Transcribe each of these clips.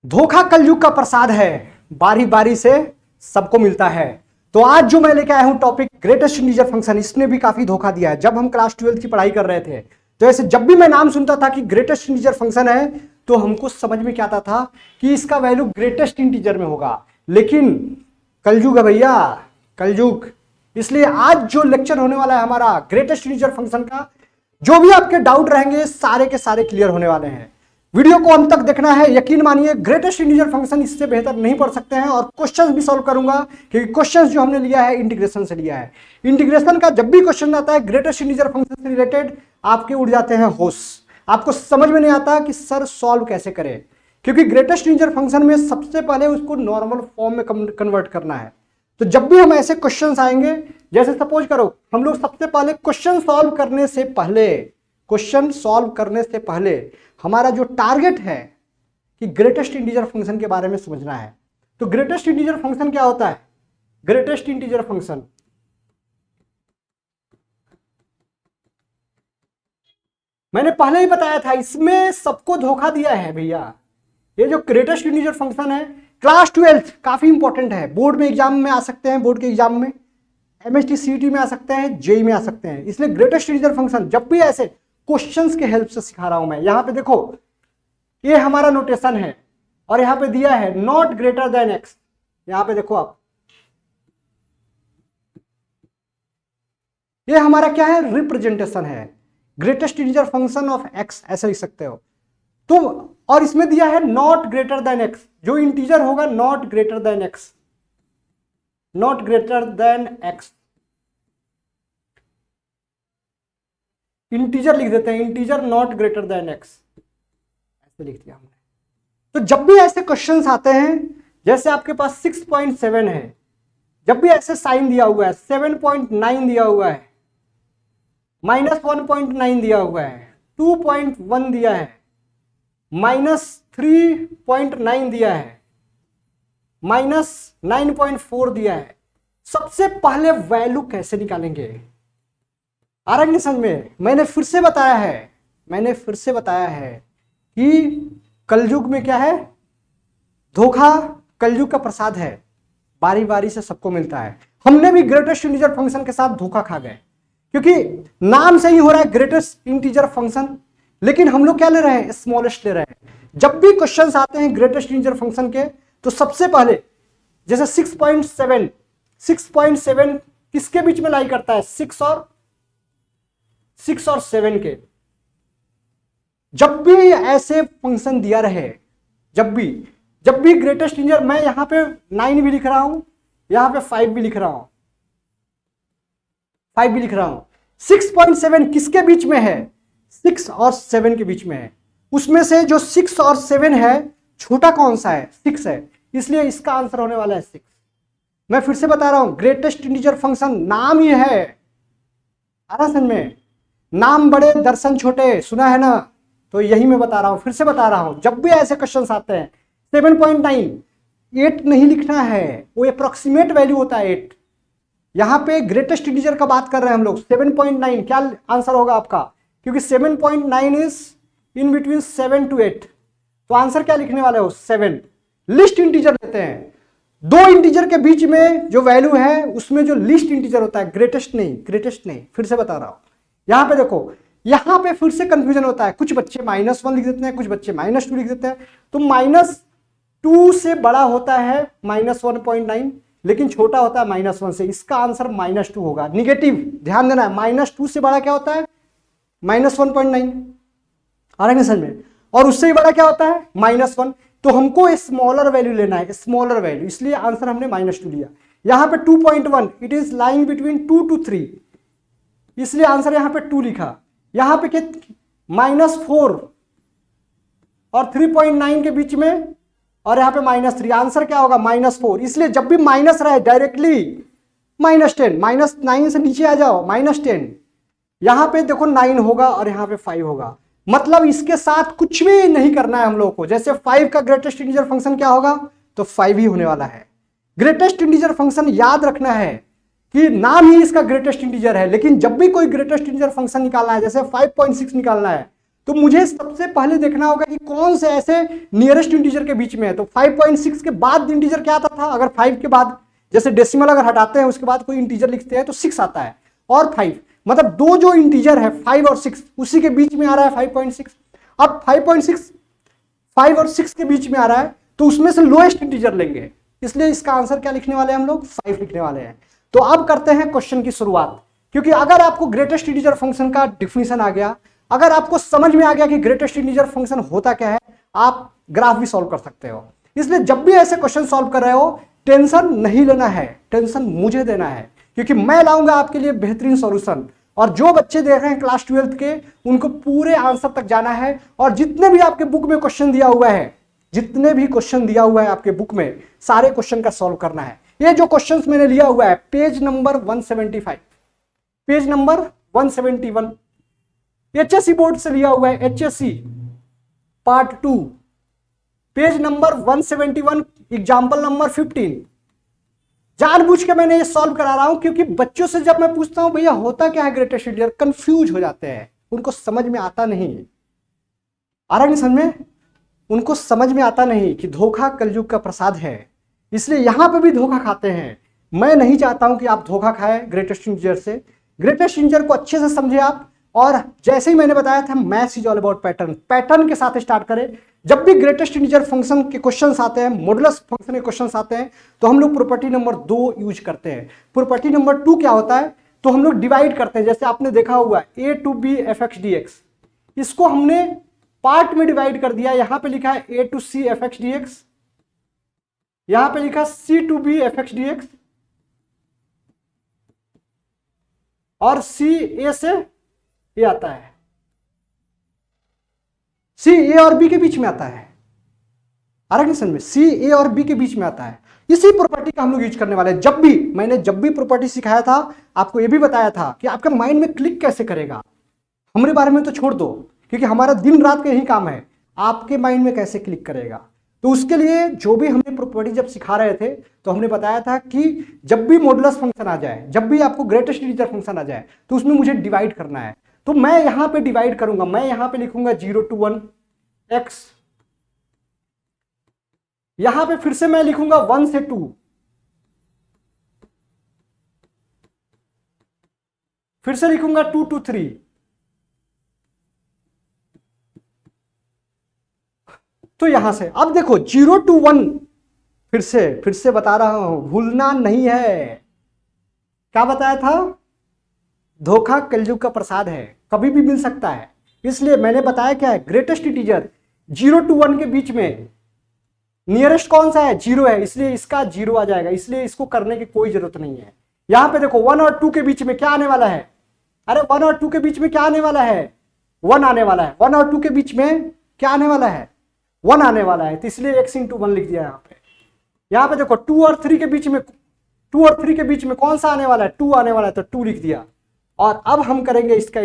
धोखा कलयुग का प्रसाद है, बारी बारी से सबको मिलता है। तो आज जो मैं लेके आया हूं टॉपिक ग्रेटेस्ट इंटीजर फंक्शन, इसने भी काफी धोखा दिया है। जब हम क्लास 12 की पढ़ाई कर रहे थे तो ऐसे जब भी मैं नाम सुनता था कि ग्रेटेस्ट इंटीजर फंक्शन है तो हमको समझ में क्या आता था कि इसका वैल्यू ग्रेटेस्ट इंटीजर में होगा। लेकिन कलयुग है भैया, कलयुग। इसलिए आज जो लेक्चर होने वाला है हमारा ग्रेटेस्ट इंटीजर फंक्शन का, जो भी आपके डाउट रहेंगे सारे के सारे क्लियर होने वाले हैं। वीडियो को अंत तक देखना है। यकीन मानिए ग्रेटेस्ट इंटीजर फंक्शन इससे बेहतर नहीं पढ़ सकते हैं। और क्वेश्चंस भी सॉल्व करूंगा क्योंकि क्वेश्चंस जो हमने लिया है इंटीग्रेशन से लिया है। इंटीग्रेशन का जब भी क्वेश्चन आता है ग्रेटेस्ट इंटीजर फंक्शन से रिलेटेड, आपके उड़ जाते हैं होश। आपको समझ में नहीं आता कि सर सॉल्व कैसे करें, क्योंकि ग्रेटेस्ट इंटीजर फंक्शन में सबसे पहले उसको नॉर्मल फॉर्म में कन्वर्ट करना है। तो जब भी हम ऐसे क्वेश्चंस आएंगे, जैसे सपोज करो हम लोग सबसे पहले क्वेश्चन सॉल्व करने से पहले हमारा जो टारगेट है कि ग्रेटेस्ट इंटीजर फंक्शन के बारे में समझना है। तो ग्रेटेस्ट इंटीजर फंक्शन क्या होता है? ग्रेटेस्ट इंटीजर फंक्शन मैंने पहले ही बताया था, इसमें सबको धोखा दिया है भैया। ये जो ग्रेटेस्ट इंटीजर फंक्शन है क्लास 12 काफी इंपॉर्टेंट है। बोर्ड में एग्जाम में आ सकते हैं, बोर्ड के एग्जाम में, एमएसटी सीईटी में आ सकते हैं, जेई में आ सकते हैं। इसलिए ग्रेटेस्ट इंटीजर फंक्शन जब भी ऐसे क्वेश्चंस के हेल्प से सिखा रहा हूं मैं। यहां पे देखो ये हमारा नोटेशन है और यहां पे दिया है नॉट ग्रेटर देन एक्स। यहां पे देखो आप, ये हमारा क्या है? रिप्रेजेंटेशन है। Greatest integer function of x ऐसे लिख सकते हो। तो और इसमें दिया है नॉट ग्रेटर देन एक्स, जो इंटीजर होगा not greater than x, not greater than x. Integer लिख देते हैं, integer not greater than x, ऐसे लिख दिया हमने। तो जब भी ऐसे क्वेश्चंस आते हैं, जैसे आपके पास 6.7 है, जब भी ऐसे साइन दिया हुआ है, 7.9 दिया हुआ है, -1.9 दिया हुआ है, 2.1 दिया है, -3.9 दिया है, -9.4 दिया है, सबसे पहले वैल्यू कैसे निकालेंगे? आ रहा है नहीं समझ में? मैंने फिर से बताया है कि कलयुग में क्या है? धोखा कलयुग का प्रसाद है, बारी बारी से सबको मिलता है। हमने भी ग्रेटेस्ट इंटीजर फंक्शन के साथ धोखा खा गए, क्योंकि नाम से ही हो रहा है ग्रेटेस्ट इंटीजर फंक्शन, लेकिन हम लोग क्या ले रहे हैं? स्मॉलेस्ट ले रहे हैं। जब भी क्वेश्चंस आते हैं ग्रेटेस्ट इंटीजर फंक्शन के, तो सबसे पहले जैसे 6.7 किसके बीच में लाई करता है? 6 और 7 के। जब भी ऐसे फंक्शन दिया रहे, जब भी ग्रेटेस्ट इंटीजर, मैं यहां पे 9 भी लिख रहा हूं, यहां पे 5 भी लिख रहा हूं, 6.7 किसके बीच में है? 6 और 7 के बीच में है। उसमें से जो 6 और 7 है, छोटा कौन सा है? 6 है, इसलिए इसका आंसर होने वाला है 6। मैं फिर से बता रहा हूं, ग्रेटेस्ट इंटीजर फंक्शन नाम ही है। समझ में? नाम बड़े दर्शन छोटे, सुना है ना? तो यही मैं बता रहा हूं, फिर से बता रहा हूं, जब भी ऐसे क्वेश्चंस आते हैं 7.9, 8 नहीं लिखना है, वो अप्रोक्सीमेट वैल्यू होता है 8। यहां पे ग्रेटेस्ट इंटीजर का बात कर रहे हैं हम लोग। 7.9 क्या आंसर होगा आपका? क्योंकि 7.9 इज इन बिटवीन 7 to 8, तो आंसर क्या लिखने वाले हो? 7। लिस्ट इंटीजर लेते हैं, दो इंटीजर के बीच में जो वैल्यू है उसमें जो लिस्ट इंटीजर होता है, ग्रेटेस्ट नहीं। फिर से बता रहा हूं, यहां पे देखो, यहां पे फिर से कंफ्यूजन होता है। कुछ बच्चे -1 लिख देते हैं, कुछ बच्चे -2 लिख देते हैं। तो -2 से बड़ा होता है -1.9, लेकिन छोटा होता है -1 से। इसका आंसर -2 होगा, निगेटिव। ध्यान देना है, -2 से बड़ा क्या होता है? -1.9। आ रहा है समझ में? और उससे ही बड़ा क्या होता है? -1। तो हमको स्मॉलर वैल्यू लेना है, स्मॉलर वैल्यू, इसलिए आंसर हमने -2 लिया। यहां पे 2.1, it is lying between 2 to 3, इसलिए आंसर यहां पे 2 लिखा। यहां पे -4 और 3.9 के बीच में, और यहां पे -3, आंसर क्या होगा? -4। इसलिए जब भी माइनस रहे डायरेक्टली -10, -9 से नीचे आ जाओ, -10। यहां पे देखो 9 होगा और यहां पे 5 होगा, मतलब इसके साथ कुछ भी नहीं करना है हम लोग को। जैसे 5 का ग्रेटेस्ट इंटीजर फंक्शन क्या होगा? तो 5 ही होने वाला है। ग्रेटेस्ट इंटीजर फंक्शन याद रखना है कि नाम ही इसका ग्रेटेस्ट इंटीजर है, लेकिन जब भी कोई ग्रेटेस्ट इंटीजर फंक्शन निकालना है, जैसे 5.6 निकालना है, तो मुझे सबसे पहले देखना होगा कि कौन से ऐसे नियरेस्ट इंटीजर के बीच में है। तो 5.6 के बाद इंटीजर क्या आता था, अगर 5 के बाद जैसे डेसिमल अगर हटाते हैं उसके बाद कोई इंटीजर लिखते हैं तो 6 आता है, और 5, मतलब दो जो इंटीजर है 5 और 6 उसी के बीच में आ रहा है 5.6। अब 5.6 5 और 6 के बीच में आ रहा है तो उसमें से लोएस्ट इंटीजर लेंगे, इसलिए इसका आंसर क्या लिखने वाले हैं हम लोग, 5 लिखने वाले हैं। तो अब करते हैं क्वेश्चन की शुरुआत, क्योंकि अगर आपको ग्रेटेस्ट इंटीजर फंक्शन का डिफिनीशन आ गया, अगर आपको समझ में आ गया कि ग्रेटेस्ट इंटीजर फंक्शन होता क्या है, आप ग्राफ भी सॉल्व कर सकते हो। इसलिए जब भी ऐसे क्वेश्चन सॉल्व कर रहे हो टेंशन नहीं लेना है, टेंशन मुझे देना है, क्योंकि मैं लाऊंगा आपके लिए बेहतरीन सॉल्यूशन। और जो बच्चे देख रहे हैं क्लास 12th के, उनको पूरे आंसर तक जाना है, और जितने भी आपके बुक में क्वेश्चन दिया हुआ है, जितने भी क्वेश्चन दिया हुआ है आपके बुक में, सारे क्वेश्चन का सॉल्व करना है। ये जो क्वेश्चंस मैंने लिया हुआ है page number 175, page number 171, HSC board से लिया हुआ है, HSC part 2, page number 171, example number 15। जानबूझ के मैंने ये सॉल्व करा रहा हूं, क्योंकि बच्चों से जब मैं पूछता हूं भैया होता क्या है ग्रेटेस्ट इंटीजर, कंफ्यूज हो जाते हैं, उनको समझ में आता नहीं, आ रहा नहीं समझ में, उनको समझ में आता नहीं कि धोखा कलयुग का प्रसाद है, इसलिए यहां पे भी धोखा खाते हैं। मैं नहीं चाहता हूं कि आप धोखा खाएं ग्रेटेस्ट इंटीजर से। ग्रेटेस्ट इंटीजर को अच्छे से समझे आप, और जैसे ही मैंने बताया था maths is all about pattern, pattern के साथ स्टार्ट करें। जब भी ग्रेटेस्ट इंटीजर फंक्शन के क्वेश्चंस आते हैं, मॉडुलस फंक्शन के क्वेश्चंस आते हैं, तो हम लोग प्रॉपर्टी नंबर 2 यूज करते हैं। प्रॉपर्टी नंबर 2 क्या होता है, तो हम लोग डिवाइड करते हैं, जैसे आपने देखा हुआ है a to b fx dx, इसको हमने पार्ट में डिवाइड कर दिया। यहां पे लिखा है a to c fx dx, यहां पे लिखा c to b fx dx, और c a से ये आता है, सी ए और बी के बीच में आता है, आरगनेशन में सी ए और बी के बीच में आता है। इसी प्रॉपर्टी का हम लोग यूज करने वाले हैं। जब भी प्रॉपर्टी सिखाया था आपको ये भी बताया था कि आपका माइंड में क्लिक कैसे करेगा। हमारे बारे में तो छोड़ दो, क्योंकि हमारा दिन रात का यही काम है, आपके माइंड में कैसे क्लिक करेगा। तो उसके लिए जो भी हमने प्रॉपर्टी जब सिखा रहे थे तो हमने बताया था कि जब भी मॉडुलस फंक्शन आ जाए, जब भी आपको ग्रेटेस्ट इंटीजर फंक्शन आ जाए, तो उसमें मुझे डिवाइड करना है। तो मैं यहां पे डिवाइड करूंगा, मैं यहां पे लिखूंगा 0 to 1 x, यहां पे फिर से मैं लिखूंगा 1 से 2, फिर से लिखूंगा 2 to 3, तो यहां से अब देखो 0 to 1, फिर से बता रहा हूं, भूलना नहीं है। क्या बताया था, धोखा कलयुग का प्रसाद है, कभी भी मिल सकता है। इसलिए मैंने बताया क्या है, ग्रेटेस्ट इंटीजर 0 to 1 के बीच में नियरेस्ट कौन सा है, 0 है, इसलिए इसका 0 आ जाएगा, इसलिए इसको करने की कोई जरूरत नहीं है। यहां पे देखो 1 और 2 के बीच में क्या आने वाला है, अरे 1 और 2 के बीच में क्या आने वाला है, 1 आने वाला है। 1 और 2 के बीच में क्या आने वाला है, 1 आने वाला है, तो इसलिए x into 1 लिख दिया यहां पे। यहां पे देखो 2 और 3 के बीच में, 2 और 3 के बीच में कौन सा आने वाला है, 2 आने वाला है, तो 2 लिख दिया। और अब हम करेंगे इसका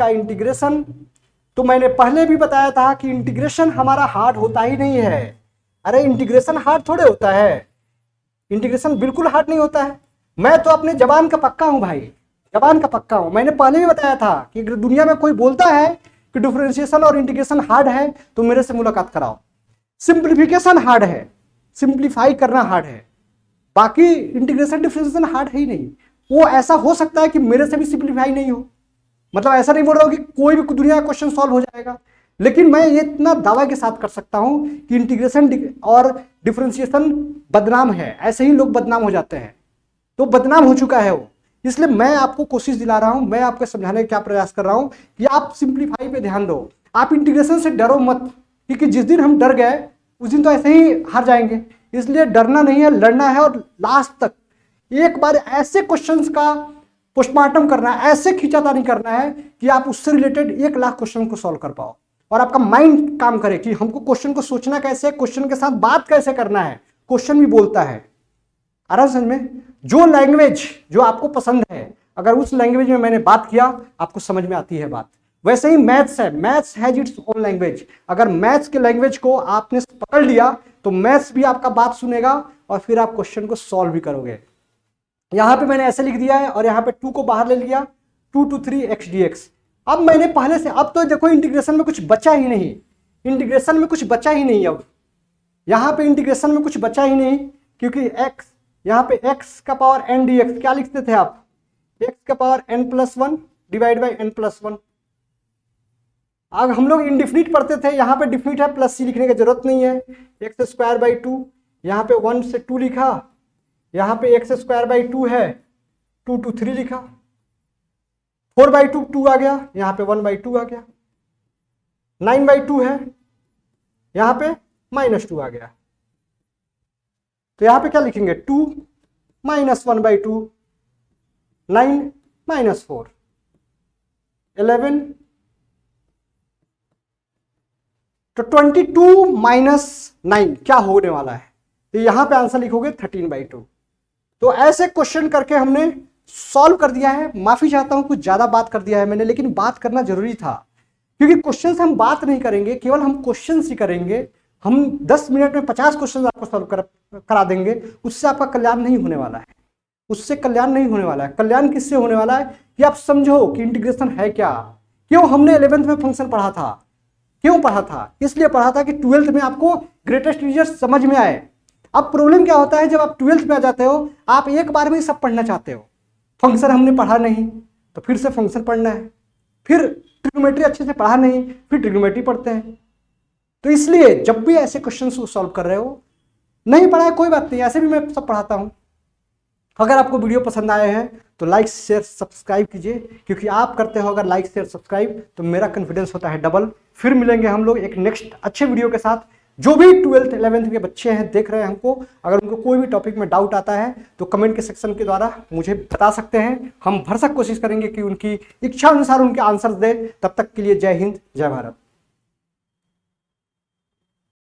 इंटीग्रेशन, तो मैंने पहले भी बताया था कि इंटीग्रेशन हमारा हार्ड होता ही नहीं है। अरे इंटीग्रेशन हार्ड थोड़े होता है, इंटीग्रेशन बिल्कुल हार्ड नहीं होता है। मैं तो अपने जबान का पक्का हूं भाई, जबान का पक्का हूं। मैंने पहले भी बताया था कि अगर दुनिया में कोई बोलता है कि डिफरेंशिएशन और इंटीग्रेशन हार्ड है तो मेरे से मुलाकात कराओ। सिंप्लीफिकेशन हार्ड है, सिंप्लीफाई करना हार्ड है, बाकी इंटीग्रेशन डिफरेंशिएशन हार्ड है ही नहीं। वो ऐसा हो सकता है कि मेरे से भी सिंप्लीफाई नहीं हो, मतलब ऐसा नहीं बोल रहा हूं कि कोई भी दुनिया का क्वेश्चन सॉल्व हो जाएगा, लेकिन मैं ये इतना दावा के साथ कर सकता हूं कि इंटीग्रेशन और डिफरेंशिएशन बदनाम है, ऐसे ही लोग बदनाम हो जाते हैं, तो बदनाम हो चुका है वो। इसलिए मैं आपको कोशिश दिला रहा हूं, मैं आपको समझाने का क्या प्रयास कर रहा हूं कि आप सिंप्लीफाई पे ध्यान दो, आप इंटीग्रेशन से डरो मत, क्योंकि जिस दिन हम डर गए उस दिन तो ऐसे ही हार जाएंगे। इसलिए डरना नहीं है, लड़ना है, और लास्ट तक एक बार ऐसे क्वेश्चंस का पोस्टमार्टम करना है, ऐसे खींचातानी करना है कि आप उससे रिलेटेड 1 लाख क्वेश्चन को सॉल्व कर पाओ, और आपका माइंड काम करे कि हमको क्वेश्चन को सोचना कैसे, क्वेश्चन के साथ बात कैसे करना है, क्वेश्चन भी बोलता है। आराम समझ में, जो लैंग्वेज जो आपको पसंद है, अगर उस लैंग्वेज में मैंने बात किया आपको समझ में आती है बात। वैसे ही मैथ्स है, maths has its own language. अगर मैथ्स के लैंग्वेज को आपने पकड़ लिया तो मैथ्स भी आपका बात सुनेगा, और फिर आप क्वेश्चन को सॉल्व भी करोगे। यहां पे मैंने ऐसे लिख दिया है, और यहां पे 2 को बाहर ले लिया, 2 to 3 x dx। अब मैंने पहले से, अब तो देखो इंटीग्रेशन में कुछ बचा ही नहीं, इंटीग्रेशन में कुछ बचा ही नहीं। अब यहाँ पे इंटीग्रेशन में कुछ बचा ही नहीं, क्योंकि x, यहाँ पे x का पावर n dx क्या लिखते थे आप, x का power n+1 divide by n+1। अब हम लोग इंडिफिनिट पढ़ते थे, यहाँ पे डिफिनिट है, प्लस सी लिखने की जरूरत नहीं है। x²/2, यहाँ पे 1 से 2 लिखा, यहाँ पे x²/2 है, 2 to 3 लिखा, 4/2 2 आ गया, यहाँ पे 1/2 आ गया, 9/2 है, यहाँ पे -2 आ गया। तो यहाँ पे क्या लिखेंगे, 2 - 1/2, 9 - 4, 11, तो 22 - 9 क्या होने वाला है, तो यहाँ पे आंसर लिखोगे 13/2। तो ऐसे क्वेश्चन करके हमने सॉल्व कर दिया है। माफी चाहता हूं कुछ ज्यादा बात कर दिया है मैंने, लेकिन बात करना जरूरी था, क्योंकि क्वेश्चन से हम बात नहीं करेंगे, केवल हम क्वेश्चन ही करेंगे। हम 10 मिनट में 50 क्वेश्चन आपको सॉल्व करा देंगे, उससे आपका कल्याण नहीं होने वाला है, उससे कल्याण नहीं होने वाला है। कल्याण किससे होने वाला है कि आप समझो कि इंटीग्रेशन है क्या, क्यों हमने 11th में फंक्शन पढ़ा था, क्यों पढ़ा था, इसलिए पढ़ा था कि 12th में आपको ग्रेटेस्ट टीचर्स समझ में आए। अब प्रॉब्लम क्या होता है, जब आप 12th में आ जाते हो, आप एक बार में ही सब पढ़ना चाहते हो। फंक्शन हमने पढ़ा नहीं तो फिर से फंक्शन पढ़ना है, फिर ट्रिग्नोमेट्री अच्छे से पढ़ा नहीं, फिर ट्रिग्नोमेट्री पढ़ते हैं। तो इसलिए जब भी ऐसे क्वेश्चन को सॉल्व कर रहे हो, नहीं पढ़ा है कोई बात नहीं, ऐसे भी मैं सब पढ़ाता हूं। अगर आपको वीडियो पसंद आए हैं तो लाइक शेयर सब्सक्राइब कीजिए, क्योंकि आप करते हो अगर लाइक शेयर सब्सक्राइब तो मेरा कॉन्फिडेंस होता है डबल। फिर मिलेंगे हम लोग एक नेक्स्ट अच्छे वीडियो के साथ। जो भी 12th 11th के बच्चे हैं देख रहे हैं हमको, अगर उनको कोई भी टॉपिक में डाउट आता है तो कमेंट के सेक्शन के द्वारा मुझे बता सकते हैं। हम भरसक कोशिश करेंगे कि उनकी इच्छा अनुसार उनके आंसर दे। तब तक के लिए जय हिंद, जय भारत।